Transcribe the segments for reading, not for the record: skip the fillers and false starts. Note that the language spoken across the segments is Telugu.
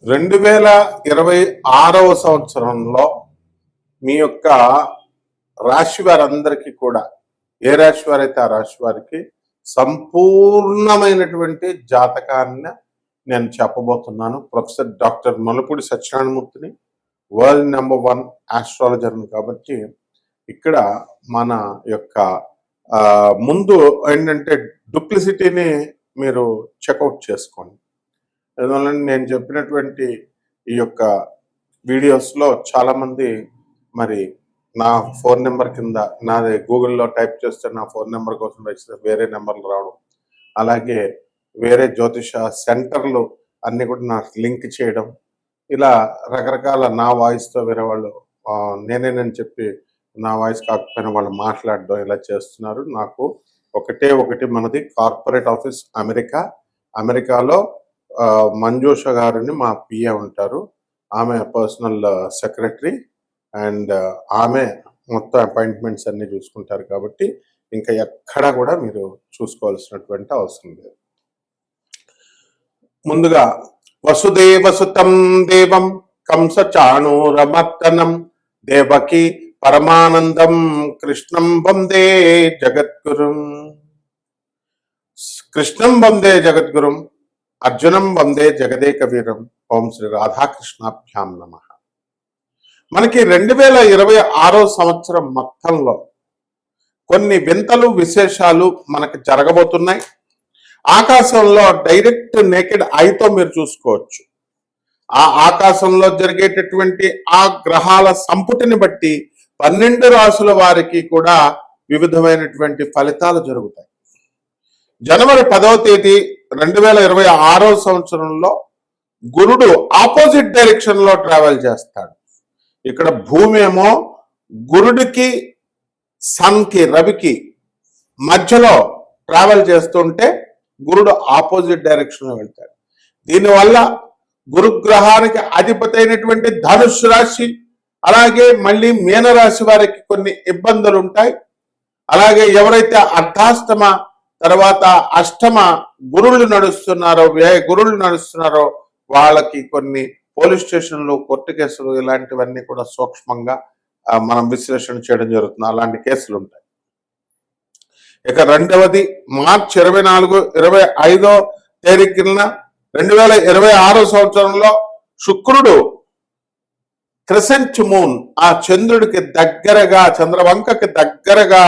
2026వ సంవత్సరంలో మీ యొక్క రాశి వారందరికీ కూడా ఏ రాశి వారైతే ఆ రాశి వారికి సంపూర్ణమైనటువంటి జాతకాన్ని నేను చెప్పబోతున్నాను. ప్రొఫెసర్ డాక్టర్ మలుపూడి సత్యనారాయణమూర్తిని, వరల్డ్ నెంబర్ 1 ఆస్ట్రాలజర్ని. కాబట్టి ఇక్కడ మన యొక్క ముందు ఏంటంటే డూప్లిసిటీని మీరు చెక్అవుట్ చేసుకోండి. అందువల్ల నేను చెప్పినటువంటి ఈ యొక్క వీడియోస్లో చాలామంది మరి నా ఫోన్ నెంబర్ కింద నాది గూగుల్లో టైప్ చేస్తే నా ఫోన్ నెంబర్ కోసం వేరే నెంబర్లు రావడం, అలాగే వేరే జ్యోతిష సెంటర్లు అన్నీ కూడా నాకు లింక్ చేయడం, ఇలా రకరకాల నా వాయిస్తో వేరే వాళ్ళు నేనేనని చెప్పి నా వాయిస్ కాకపోయినా వాళ్ళు మాట్లాడడం ఇలా చేస్తున్నారు. నాకు ఒకటి మనది కార్పొరేట్ ఆఫీస్ అమెరికాలో మంజుష గారిని మా పిఏ ఉంటారు. ఆమె పర్సనల్ సెక్రటరీ అండ్ ఆమె మొత్తం అపాయింట్మెంట్స్ అన్ని చూసుకుంటారు. కాబట్టి ఇంకా ఎక్కడా కూడా మీరు చూసుకోవాల్సినటువంటి అవసరం లేదు. ముందుగా వసుదేవసుతం దేవం కంస చాణూరమర్దనం దేవకి పరమానందం కృష్ణం వందే జగద్గురుం. కృష్ణం వందే జగద్గురుం, అర్జునం వందే జగదేక వీరం. ఓం శ్రీ రాధాకృష్ణాభ్యాం నమః. మనకి 2026వ సంవత్సరం మొత్తంలో కొన్ని వింతలు విశేషాలు మనకు జరగబోతున్నాయి. ఆకాశంలో డైరెక్ట్ నేకెడ్ ఐతో మీరు చూసుకోవచ్చు. ఆ ఆకాశంలో జరిగేటటువంటి ఆ గ్రహాల సంపుటిని బట్టి 12 రాశుల వారికి కూడా వివిధమైనటువంటి ఫలితాలు జరుగుతాయి. జనవరి 10వ తేదీ 2026వ సంవత్సరంలో గురుడు ఆపోజిట్ డైరెక్షన్ లో ట్రావెల్ చేస్తాడు. ఇక్కడ భూమి ఏమో గురుడికి సన్కి రవికి మధ్యలో ట్రావెల్ చేస్తుంటే గురుడు ఆపోజిట్ డైరెక్షన్ లో వెళ్తాడు. దీనివల్ల గురుగ్రహానికి అధిపతి అయినటువంటి ధనుస్సు రాశి, అలాగే మళ్ళీ మీనరాశి వారికి కొన్ని ఇబ్బందులు ఉంటాయి. అలాగే ఎవరైతే అర్ధాష్టమ తర్వాత అష్టమ గురువులు నడుస్తున్నారో వాళ్ళకి కొన్ని పోలీస్ స్టేషన్లు, కోర్టు కేసులు ఇలాంటివన్నీ కూడా సూక్ష్మంగా మనం విశ్లేషణ చేయడం జరుగుతుంది. అలాంటి కేసులు ఉంటాయి. ఇక రెండవది మార్చి 25వ తేదీన 2026వ సంవత్సరంలో శుక్రుడు క్రెసెంట్ మూన్ ఆ చంద్రుడికి దగ్గరగా, చంద్రవంకకి దగ్గరగా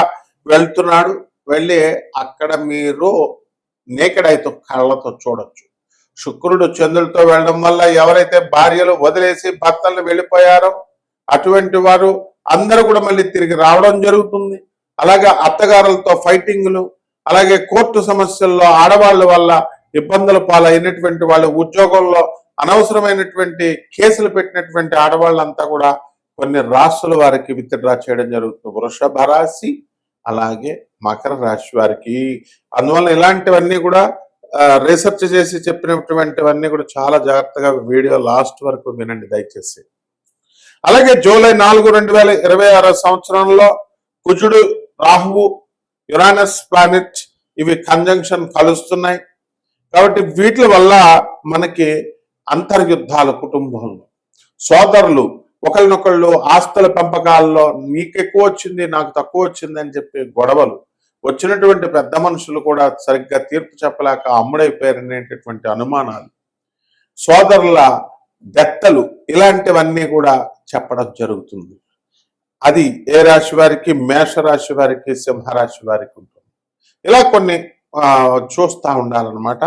వెళ్తున్నాడు. వెళ్ళి అక్కడ మీరు నేకెడ్ ఐతో కళ్ళతో చూడొచ్చు. శుక్రుడు చంద్రుడితో వెళ్ళడం వల్ల ఎవరైతే భార్యలు వదిలేసి భర్తలు వెళ్ళిపోయారో అటువంటి వారు అందరూ కూడా మళ్ళీ తిరిగి రావడం జరుగుతుంది. అలాగే అత్తగారులతో ఫైటింగ్లు, అలాగే కోర్టు సమస్యల్లో ఆడవాళ్ళ వల్ల ఇబ్బందుల పాలైనటువంటి వాళ్ళు, ఉద్యోగంలో అనవసరమైనటువంటి కేసులు పెట్టినటువంటి ఆడవాళ్ళంతా కూడా కొన్ని రాశుల వారికి విత్డ్రా చేయడం జరుగుతుంది. వృషభ రాశి, అలాగే మకర రాశి వారికి. అందువల్ల ఇలాంటివన్నీ కూడా రీసెర్చ్ చేసి చెప్పినటువంటివన్నీ కూడా చాలా జాగ్రత్తగా వీడియో లాస్ట్ వరకు వినండి దయచేసి. అలాగే జూలై 4, 2026 సంవత్సరంలో కుజుడు, రాహువు, యురానస్ ప్లానెట్ ఇవి కంజంక్షన్ కలుస్తున్నాయి. కాబట్టి వీటి వల్ల మనకి అంతర్యుద్ధాలు, కుటుంబంలో సోదరులు ఒకరినొకళ్ళు ఆస్తుల పెంపకాల్లో నీకు ఎక్కువ వచ్చింది నాకు తక్కువ వచ్చింది అని చెప్పి గొడవలు, వచ్చినటువంటి పెద్ద మనుషులు కూడా సరిగ్గా తీర్పు చెప్పలేక అమ్ముడైపోయారనేటటువంటి అనుమానాలు, సోదరుల దత్తలు, ఇలాంటివన్నీ కూడా చెప్పడం జరుగుతుంది. అది ఏ రాశి వారికి? మేషరాశి వారికి, సింహరాశి వారికి ఉంటుంది. ఇలా కొన్ని చూస్తూ ఉండాలన్నమాట.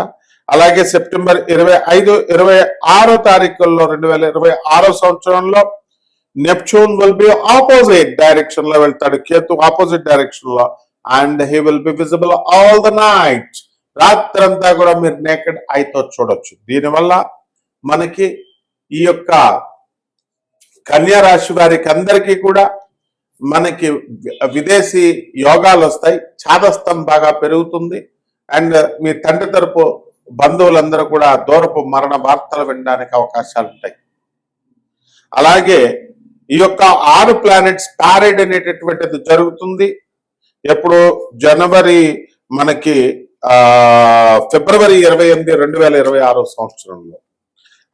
అలాగే సెప్టెంబర్ 25, 26 తారీఖుల్లో 2026వ సంవత్సరంలో Neptune will be opposite direction లో వెళ్తాడు. కేతు ఆపోజిట్ డైరెక్షన్ లో, and he will be visible all the night. రాత్రంతా కూడా మీరు నేకెడ్ ఐతో చూడొచ్చు. దీనివల్ల మనకి ఈ యొక్క కన్యా రాశి వారికి అందరికీ కూడా మనకి విదేశీ యోగాలు వస్తాయి. చాదస్తం బాగా పెరుగుతుంది. అండ్ మీ తండ్రి తరపు బంధువులందరూ కూడా దూరపు మరణ వార్తలు వినడానికి అవకాశాలు ఉంటాయి. అలాగే ఈ యొక్క 6 ప్లానెట్స్ ప్యారేడ్ అనేటటువంటిది జరుగుతుంది. ఎప్పుడు? జనవరి మనకి ఫిబ్రవరి 28, 2026 సంవత్సరంలో.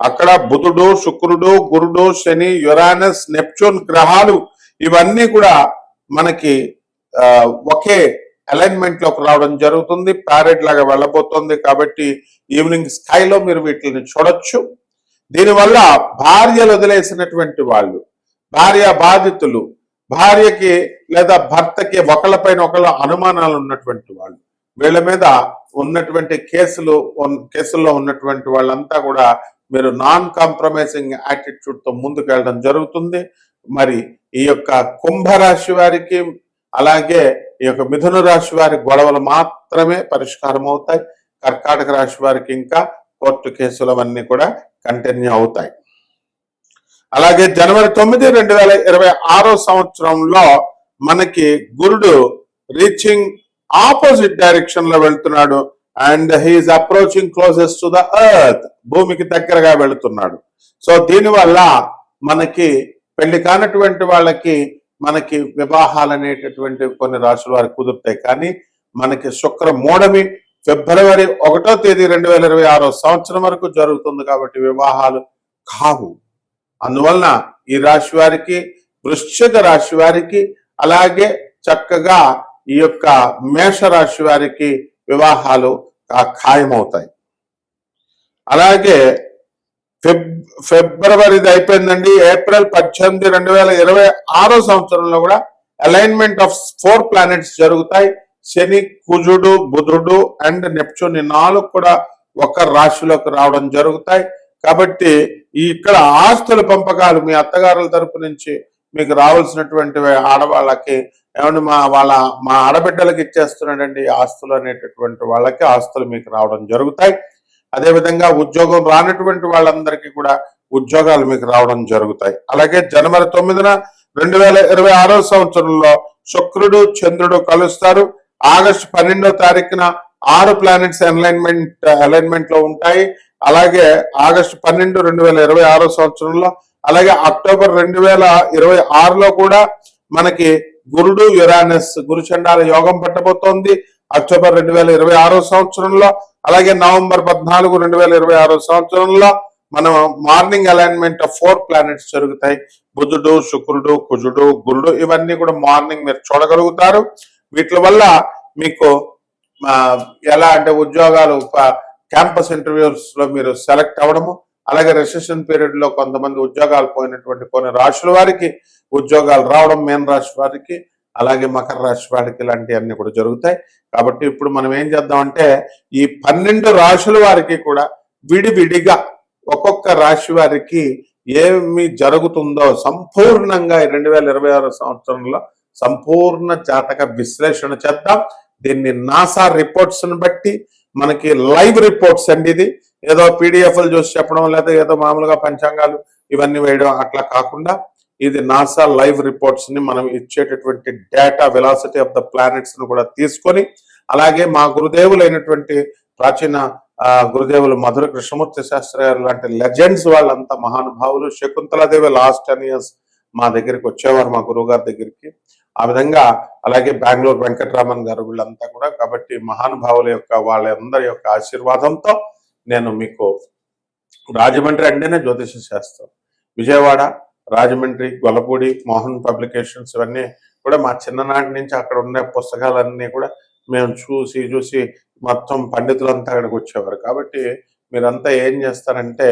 అక్కడ బుధుడు, శుక్రుడు, గురుడు, శని, యురానస్, నెప్ట్యూన్ గ్రహాలు ఇవన్నీ కూడా మనకి ఒకే అలైన్మెంట్ లోకి రావడం జరుగుతుంది. ప్యారెట్ లాగా వెళ్ళబోతోంది. కాబట్టి ఈవినింగ్ స్కైలో మీరు వీటిని చూడొచ్చు. దీనివల్ల భార్యలు వదిలేసినటువంటి వాళ్ళు, భార్య బాధితులు, భార్యకి లేదా భర్తకి ఒకళ్ళపైన ఒకళ్ళ అనుమానాలు ఉన్నటువంటి వాళ్ళు, వీళ్ళ మీద ఉన్నటువంటి కేసుల్లో ఉన్నటువంటి వాళ్ళంతా కూడా మీరు నాన్ కాంప్రమైజింగ్ యాటిట్యూడ్ తో ముందుకు వెళ్ళడం జరుగుతుంది. మరి ఈ యొక్క కుంభరాశి వారికి అలాగే ఈ యొక్క మిథున రాశి వారి గొడవలు మాత్రమే పరిష్కారం అవుతాయి. కర్కాటక రాశి వారికి ఇంకా కోర్టు కేసులు అవన్నీ కూడా కంటిన్యూ అవుతాయి. అలాగే జనవరి 9, 2026 సంవత్సరంలో మనకి గురుడు రీచింగ్ ఆపోజిట్ డైరెక్షన్ లో వెళ్తున్నాడు. And he's approaching closest to the earth, భూమికి దగ్గరగా వెళుతున్నాడు. సో దీనివల్ల మనకి పెళ్లి కానటువంటి వాళ్ళకి మనకి వివాహాలు అనేటటువంటి కొన్ని రాశుల వారికి కుదురుతాయి. కానీ మనకి శుక్ర మూఢమి ఫిబ్రవరి 1వ తేదీ 2026 సంవత్సరం వరకు జరుగుతుంది. కాబట్టి వివాహాలు కావు. అందువలన ఈ రాశి వారికి, వృశ్చిక రాశి వారికి, అలాగే చక్కగా ఈ యొక్క మేషరాశి వారికి వివాహాలు ఖాయమవుతాయి. అలాగే ఫిబ్రవరిది అయిపోయిందండి. ఏప్రిల్ 18, 2026 సంవత్సరంలో కూడా అలైన్మెంట్ ఆఫ్ 4 ప్లానెట్స్ జరుగుతాయి. శని, కుజుడు, బుధుడు అండ్ నెప్ట్యూన్ ఈ 4 కూడా ఒక రాశిలోకి రావడం జరుగుతాయి. కాబట్టి ఇక్కడ ఆస్తుల పంపకాలు మీ అత్తగారుల తరపు నుంచి మీకు రావాల్సినటువంటి ఆడవాళ్ళకి ఏమంటే మా ఆడబిడ్డలకు ఇచ్చేస్తున్నాడండి ఆస్తులు అనేటటువంటి వాళ్ళకి ఆస్తులు మీకు రావడం జరుగుతాయి. అదేవిధంగా ఉద్యోగం రానటువంటి వాళ్ళందరికీ కూడా ఉద్యోగాలు మీకు రావడం జరుగుతాయి. అలాగే జనవరి 9, 2026 సంవత్సరంలో శుక్రుడు, చంద్రుడు కలుస్తారు. ఆగస్టు 12వ తారీఖున 6 ప్లానెట్స్ అలైన్మెంట్ లో ఉంటాయి. అలాగే ఆగస్టు 12, 2026 సంవత్సరంలో, అలాగే అక్టోబర్ 2026లో కూడా మనకి గురుడు, యురానస్ గురుచండాల యోగం పట్టబోతోంది అక్టోబర్ 2026 సంవత్సరంలో. అలాగే నవంబర్ 14, 2026 సంవత్సరంలో మనం మార్నింగ్ అలైన్మెంట్ ఆఫ్ 4 ప్లానెట్స్ జరుగుతాయి. బుధుడు, శుక్రుడు, కుజుడు, గురుడు ఇవన్నీ కూడా మార్నింగ్ మీరు చూడగలుగుతారు. వీటి వల్ల మీకు ఎలా అంటే ఉద్యోగాలు, క్యాంపస్ ఇంటర్వ్యూస్ లో మీరు సెలెక్ట్ అవ్వడము, అలాగే రిసెషన్ పీరియడ్ లో కొంతమంది ఉద్యోగాలు పోయినటువంటి కొన్ని రాశుల వారికి ఉద్యోగాలు రావడం, మీన రాశి వారికి, అలాగే మకర రాశి వారికి ఇలాంటివన్నీ కూడా జరుగుతాయి. కాబట్టి ఇప్పుడు మనం ఏం చేద్దామంటే ఈ 12 రాశుల వారికి కూడా విడివిడిగా ఒక్కొక్క రాశి వారికి ఏమి జరుగుతుందో సంపూర్ణంగా 2026 సంవత్సరంలో సంపూర్ణ జాతక విశ్లేషణ చేద్దాం. దీన్ని నాసా రిపోర్ట్స్ ని బట్టి మనకి లైవ్ రిపోర్ట్స్ అండి. ఇది ఏదో పీడిఎఫ్లు చూసి చెప్పడం లేదా ఏదో మామూలుగా పంచాంగాలు ఇవన్నీ వేయడం అట్లా కాకుండా ఇది నాసా లైవ్ రిపోర్ట్స్ ని మనం ఇచ్చేటటువంటి data velocity of the planets ను కూడా తీసుకొని, అలాగే మా గురుదేవులైనటువంటి ప్రాచీన గురుదేవులు మధుర కృష్ణమూర్తి శాస్త్రి గారు లాంటి లెజెండ్స్ వాళ్ళంతా మహానుభావులు. శకుంతలాదేవి లాస్ట్ 10 years మా దగ్గరికి వచ్చేవారు, మా గురువు గారి దగ్గరికి. ఆ విధంగా అలాగే బెంగళూరు వెంకటరామన్ గారు వీళ్ళంతా కూడా. కాబట్టి మహానుభావుల యొక్క వాళ్ళందరి యొక్క ఆశీర్వాదంతో నేను మీకు రాజమండ్రి అంటేనే జ్యోతిష శాస్త్రం, విజయవాడ, రాజమండ్రి, గొల్లపూడి, మోహన్ పబ్లికేషన్స్ ఇవన్నీ కూడా మా చిన్ననాటి నుంచి అక్కడ ఉండే పుస్తకాలన్నీ కూడా మేము చూసి మొత్తం పండితులంతా అక్కడికి వచ్చేవారు. కాబట్టి మీరంతా ఏం చేస్తారంటే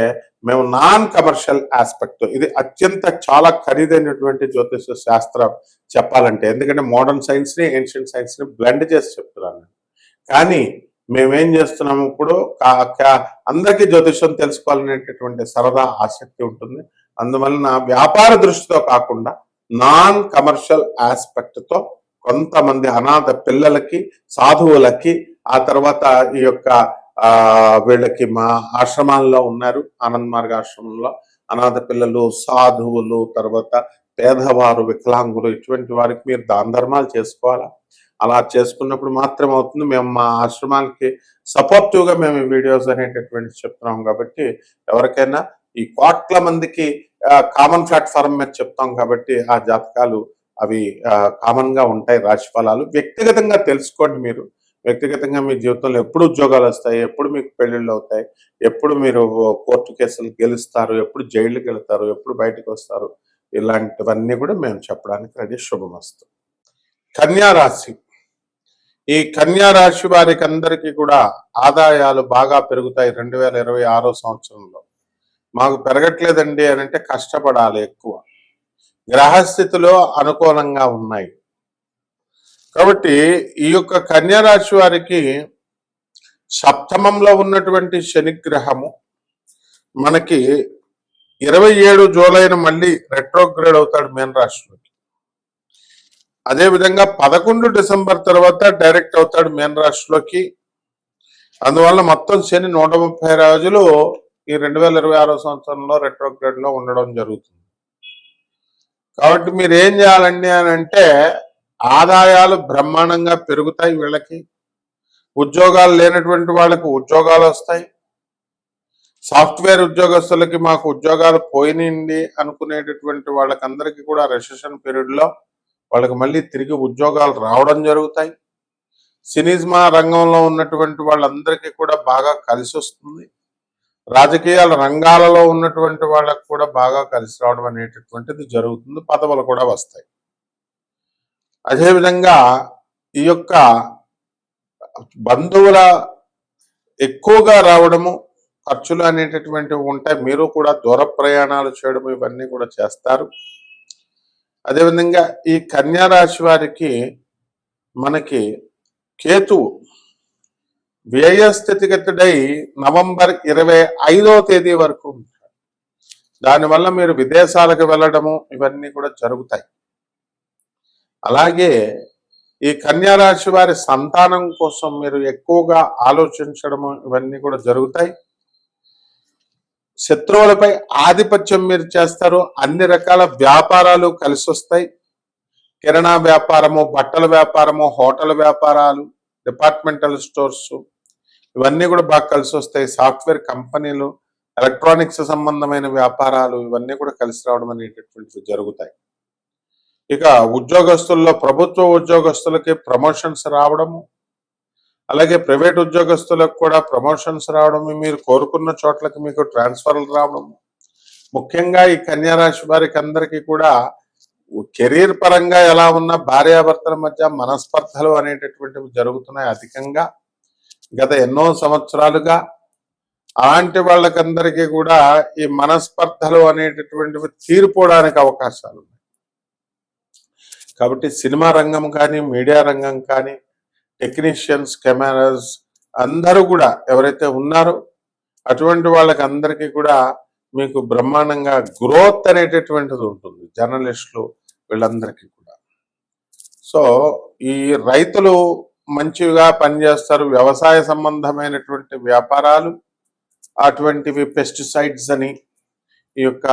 మేము నాన్ కమర్షియల్ ఆస్పెక్ట్, ఇది అత్యంత చాలా ఖరీదైనటువంటి జ్యోతిష శాస్త్రం చెప్పాలంటే, ఎందుకంటే మోడర్న్ సైన్స్ ని ఏన్షియంట్ సైన్స్ ని బ్లెండ్ చేసి చెప్తున్నాను. కానీ మేమేం చేస్తున్నాము ఇప్పుడు అందరికీ జ్యోతిషం తెలుసుకోవాలనేటటువంటి సరదా ఆసక్తి ఉంటుంది. అందువలన వ్యాపార దృష్టితో కాకుండా నాన్ కమర్షియల్ ఆస్పెక్ట్ తో కొంతమంది అనాథ పిల్లలకి, సాధువులకి, ఆ తర్వాత ఈ యొక్క వీళ్ళకి మా ఆశ్రమాల్లో ఉన్నారు, ఆనంద్ మార్గ ఆశ్రమంలో అనాథ పిల్లలు, సాధువులు, తర్వాత పేదవారు, వికలాంగులు ఇటువంటి వారికి మీరు దాన ధర్మాలు చేసుకోవాలా. అలా చేసుకున్నప్పుడు మాత్రం అవుతుంది. మేము మా ఆశ్రమాలకి సపోర్టివ్ గా మేము ఈ వీడియోస్ అనేటటువంటి చెప్తున్నాం. కాబట్టి ఎవరికైనా ఈ కోట్ల మందికి కామన్ ప్లాట్ఫామ్ మీద చెప్తాం. కాబట్టి ఆ జాతకాలు అవి కామన్ గా ఉంటాయి. రాశి ఫలాలు వ్యక్తిగతంగా తెలుసుకోండి. మీరు వ్యక్తిగతంగా మీ జీవితంలో ఎప్పుడు ఉద్యోగాలు వస్తాయి, ఎప్పుడు మీకు పెళ్ళిళ్ళు అవుతాయి, ఎప్పుడు మీరు కోర్టు కేసులు గెలుస్తారు, ఎప్పుడు జైలుకి వెళ్తారు, ఎప్పుడు బయటకు వస్తారు, ఇలాంటివన్నీ కూడా మేము చెప్పడానికి రెడీ. శుభమస్తు. కన్యా రాశి. ఈ కన్యా రాశి వారికి అందరికీ కూడా ఆదాయాలు బాగా పెరుగుతాయి 2026 సంవత్సరంలో. మాకు పెరగట్లేదండి అని అంటే కష్టపడాలి ఎక్కువ. గ్రహస్థితిలో అనుకూలంగా ఉన్నాయి కాబట్టి ఈ యొక్క కన్యా రాశి వారికి సప్తమంలో ఉన్నటువంటి శనిగ్రహము మనకి 27 జూలైన మళ్ళీ రెట్రోగ్రేడ్ అవుతాడు మీన రాశిలోకి. అదేవిధంగా 11 డిసెంబర్ తర్వాత డైరెక్ట్ అవుతాడు మీన రాశిలోకి. అందువల్ల మొత్తం శని 130 రోజులు ఈ 2026 సంవత్సరంలో రెట్రోగ్రేడ్ లో ఉండడం జరుగుతుంది. కాబట్టి మీరు ఏం చేయాలండి అని అంటే ఆదాయాలు బ్రహ్మాండంగా పెరుగుతాయి. వీళ్ళకి ఉద్యోగాలు లేనటువంటి వాళ్ళకి ఉద్యోగాలు వస్తాయి. సాఫ్ట్వేర్ ఉద్యోగస్తులకి మాకు ఉద్యోగాలు పోయినండి అనుకునేటటువంటి వాళ్ళకందరికీ కూడా రెసెషన్ పీరియడ్ లో వాళ్ళకి మళ్ళీ తిరిగి ఉద్యోగాలు రావడం జరుగుతాయి. సినిమా రంగంలో ఉన్నటువంటి వాళ్ళందరికీ కూడా బాగా కలిసి వస్తుంది. రాజకీయాల రంగాలలో ఉన్నటువంటి వాళ్ళకు కూడా బాగా కలిసి రావడం అనేటటువంటిది జరుగుతుంది. పదవులు కూడా వస్తాయి. అదేవిధంగా ఈ యొక్క బంధువుల ఎక్కువగా రావడము, ఖర్చులు అనేటటువంటివి ఉంటాయి. మీరు కూడా దూర ప్రయాణాలు చేయడం ఇవన్నీ కూడా చేస్తారు. అదేవిధంగా ఈ కన్యా రాశి వారికి మనకి కేతువు వ్యయ స్థితిగతుడై నవంబర్ 25వ తేదీ వరకు ఉంటాడు. దానివల్ల మీరు విదేశాలకు వెళ్ళడము ఇవన్నీ కూడా జరుగుతాయి. అలాగే ఈ కన్యా రాశి వారి సంతానం కోసం మీరు ఎక్కువగా ఆలోచించడము ఇవన్నీ కూడా జరుగుతాయి. శత్రువులపై ఆధిపత్యం మీరు చేస్తారు. అన్ని రకాల వ్యాపారాలు కలిసి వస్తాయి. కిరాణా వ్యాపారము, బట్టల వ్యాపారము, హోటల్ వ్యాపారాలు, డిపార్ట్మెంటల్ స్టోర్స్ ఇవన్నీ కూడా బాగా కలిసి వస్తాయి. సాఫ్ట్వేర్ కంపెనీలు, ఎలక్ట్రానిక్స్ సంబంధమైన వ్యాపారాలు ఇవన్నీ కూడా కలిసి రావడం అనేటటువంటివి జరుగుతాయి. ఇక ఉద్యోగస్తుల్లో ప్రభుత్వ ఉద్యోగస్తులకి ప్రమోషన్స్ రావడము, అలాగే ప్రైవేట్ ఉద్యోగస్తులకు కూడా ప్రమోషన్స్ రావడం, మీరు కోరుకున్న చోట్లకి మీకు ట్రాన్స్ఫర్లు రావడం. ముఖ్యంగా ఈ కన్యా రాశి వారికి అందరికీ కూడా కెరీర్ పరంగా ఎలా ఉన్నా భార్యాభర్తల మధ్య మనస్పర్ధలు అనేటటువంటివి జరుగుతున్నాయి అధికంగా గత ఎన్నో సంవత్సరాలుగా. అలాంటి వాళ్ళకందరికీ కూడా ఈ మనస్పర్ధలు అనేటటువంటివి తీరిపోవడానికి అవకాశాలు ఉన్నాయి. కాబట్టి సినిమా రంగం కానీ, మీడియా రంగం కానీ, టెక్నీషియన్స్, కెమెరాస్ అందరూ కూడా ఎవరైతే ఉన్నారో అటువంటి వాళ్ళకి అందరికీ కూడా మీకు బ్రహ్మాండంగా గ్రోత్ అనేటటువంటిది ఉంటుంది. జర్నలిస్టులు వీళ్ళందరికీ కూడా. సో ఈ రైతులు మంచిగా పనిచేస్తారు. వ్యవసాయ సంబంధమైనటువంటి వ్యాపారాలు అటువంటివి, పెస్టిసైడ్స్ అని, ఈ యొక్క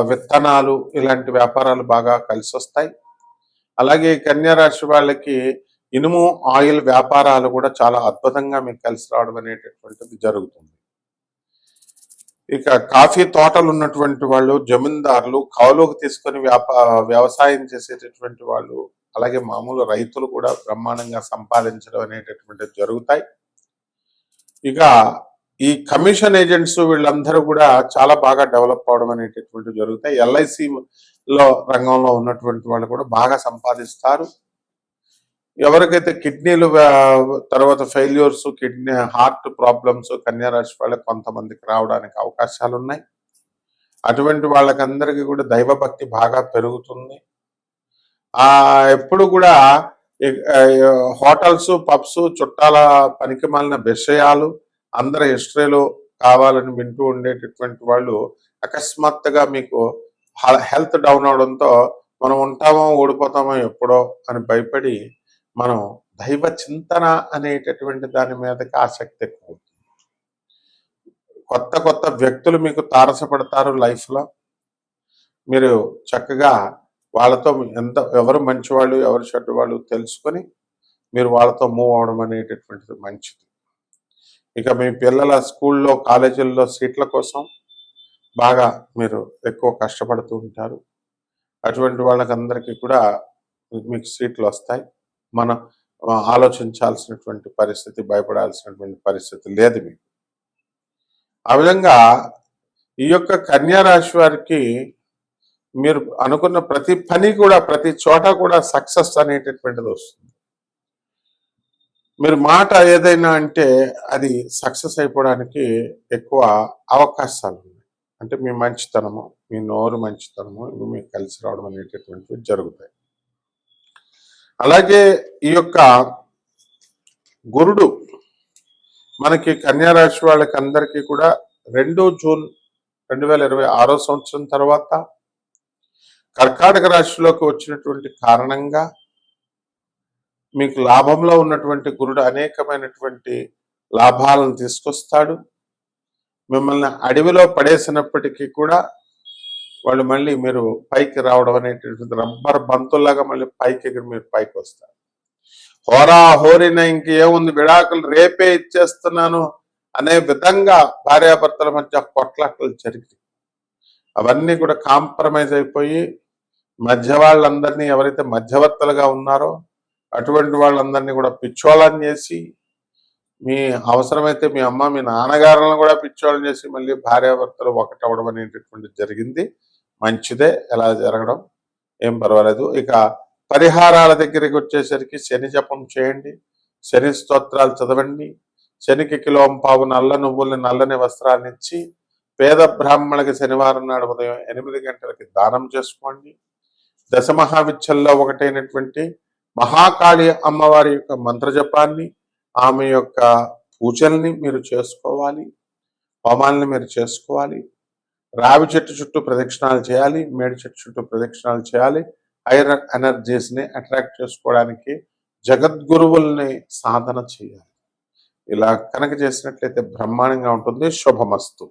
విత్తనాలు, ఇలాంటి వ్యాపారాలు బాగా కలిసి వస్తాయి. అలాగే కన్యా రాశి వాళ్ళకి ఇనుము, ఆయిల్ వ్యాపారాలు కూడా చాలా అద్భుతంగా మీకు కలిసి రావడం అనేటటువంటిది జరుగుతుంది. ఇక కాఫీ తోటలు ఉన్నటువంటి వాళ్ళు, జమీందారులు, కౌలుకు తీసుకొని వ్యవసాయం చేసేటటువంటి వాళ్ళు, అలాగే మామూలు రైతులు కూడా బ్రహ్మాండంగా సంపాదించడం అనేటటువంటివి జరుగుతాయి. ఇక ఈ కమిషన్ ఏజెంట్స్ వీళ్ళందరూ కూడా చాలా బాగా డెవలప్ అవడం అనేటటువంటివి జరుగుతాయి. ఎల్ఐసిలో రంగంలో ఉన్నటువంటి వాళ్ళు కూడా బాగా సంపాదిస్తారు. ఎవరికైతే కిడ్నీలు తర్వాత ఫెయిల్యూర్స్, కిడ్నీ హార్ట్ ప్రాబ్లమ్స్ కన్యా రాశి వాళ్ళకి కొంతమందికి రావడానికి అవకాశాలు ఉన్నాయి. అటువంటి వాళ్ళకందరికీ కూడా దైవభక్తి బాగా పెరుగుతుంది. ఎప్పుడు కూడా హోటల్స్, పబ్స్, చుట్టాల పనికి మాలిన విషయాలు, అందరి హిస్టరీలు కావాలని వింటూ ఉండేటటువంటి వాళ్ళు అకస్మాత్తుగా మీకు హెల్త్ డౌన్ అవడంతో మనం ఉంటామో ఓడిపోతామో ఎప్పుడో అని భయపడి మనం దైవ చింతన అనేటటువంటి దాని మీదకి ఆసక్తి ఎక్కువ. కొత్త కొత్త వ్యక్తులు మీకు తారసపడతారు లైఫ్లో. మీరు చక్కగా వాళ్ళతో ఎవరు మంచివాళ్ళు, ఎవరు చెడ్డ వాళ్ళు తెలుసుకొని మీరు వాళ్ళతో మూవ్ అవడం అనేటటువంటిది మంచిది. ఇక మీ పిల్లల స్కూల్లో, కాలేజీల్లో సీట్ల కోసం బాగా మీరు ఎక్కువ కష్టపడుతూ ఉంటారు. అటువంటి వాళ్ళకందరికీ కూడా మీకు సీట్లు వస్తాయి. మన ఆలోచించాల్సినటువంటి పరిస్థితి, భయపడాల్సినటువంటి పరిస్థితి లేదు మీకు. ఆ విధంగా ఈ యొక్క కన్యా రాశి వారికి మీరు అనుకున్న ప్రతి పని కూడా, ప్రతి చోట కూడా సక్సెస్ అనేటటువంటిది వస్తుంది. మీరు మాట ఏదైనా అంటే అది సక్సెస్ అయిపోవడానికి ఎక్కువ అవకాశాలు ఉన్నాయి. అంటే మీ మంచితనము, మీ నోరు మంచితనము ఇవి మీకు కలిసి రావడం అనేటటువంటివి జరుగుతాయి. అలాగే ఈ యొక్క గురుడు మనకి కన్యా రాశి వాళ్ళకి అందరికీ కూడా 2 జూన్ 2026 సంవత్సరం తర్వాత కర్కాటక రాశిలోకి వచ్చినటువంటి కారణంగా మీకు లాభంలో ఉన్నటువంటి గురుడు అనేకమైనటువంటి లాభాలను తీసుకొస్తాడు. మిమ్మల్ని అడవిలో పడేసినప్పటికీ కూడా వాళ్ళు మళ్ళీ మీరు పైకి రావడం అనేటటువంటి రబ్బర్ బంతుల్లాగా మళ్ళీ పైకి మీరు పైకి వస్తారు. హోరా హోరిన ఇంకేముంది, విడాకులు రేపే ఇచ్చేస్తున్నాను అనే విధంగా భార్యాభర్తల మధ్య కొట్లాటలు జరిగి అవన్నీ కూడా కాంప్రమైజ్ అయిపోయి మధ్య వాళ్ళందరినీ, ఎవరైతే మధ్యవర్తులుగా ఉన్నారో అటువంటి వాళ్ళందరినీ కూడా పిచ్చోళ్ళని చేసి, మీ అవసరమైతే మీ అమ్మ మీ నాన్నగారులను కూడా పిచ్చోళ్ళని చేసి మళ్ళీ భార్యాభర్తలు ఒకటవడం అనేటటువంటి జరిగింది. మంచిదే, ఎలా జరగడం ఏం పర్వాలేదు. ఇక పరిహారాల దగ్గరికి వచ్చేసరికి శని జపం చేయండి, శని స్తోత్రాలు చదవండి, శనికి కిలోంపావు నల్ల నువ్వుల్ని, నల్లని వస్త్రాన్ని ఇచ్చి పేద బ్రాహ్మణులకి శనివారం నాడు ఉదయం 8 గంటలకి దానం చేసుకోండి. దశమహావిచ్చల్లో ఒకటైనటువంటి మహాకాళి అమ్మవారి యొక్క మంత్రజపాన్ని, ఆమె యొక్క పూజల్ని మీరు చేసుకోవాలి, హోమాలని మీరు చేసుకోవాలి. రావి చెట్టు చుట్టూ ప్రదక్షిణాలు చేయాలి, మేడి చెట్టు చుట్టూ ప్రదక్షిణాలు చేయాలి. హైర్ ఎనర్జీస్ని అట్రాక్ట్ చేసుకోవడానికి జగద్గురువుల్ని సాధన చేయాలి. ఇలా కనుక చేసినట్లయితే బ్రహ్మాండంగా ఉంటుంది. శుభమస్తు.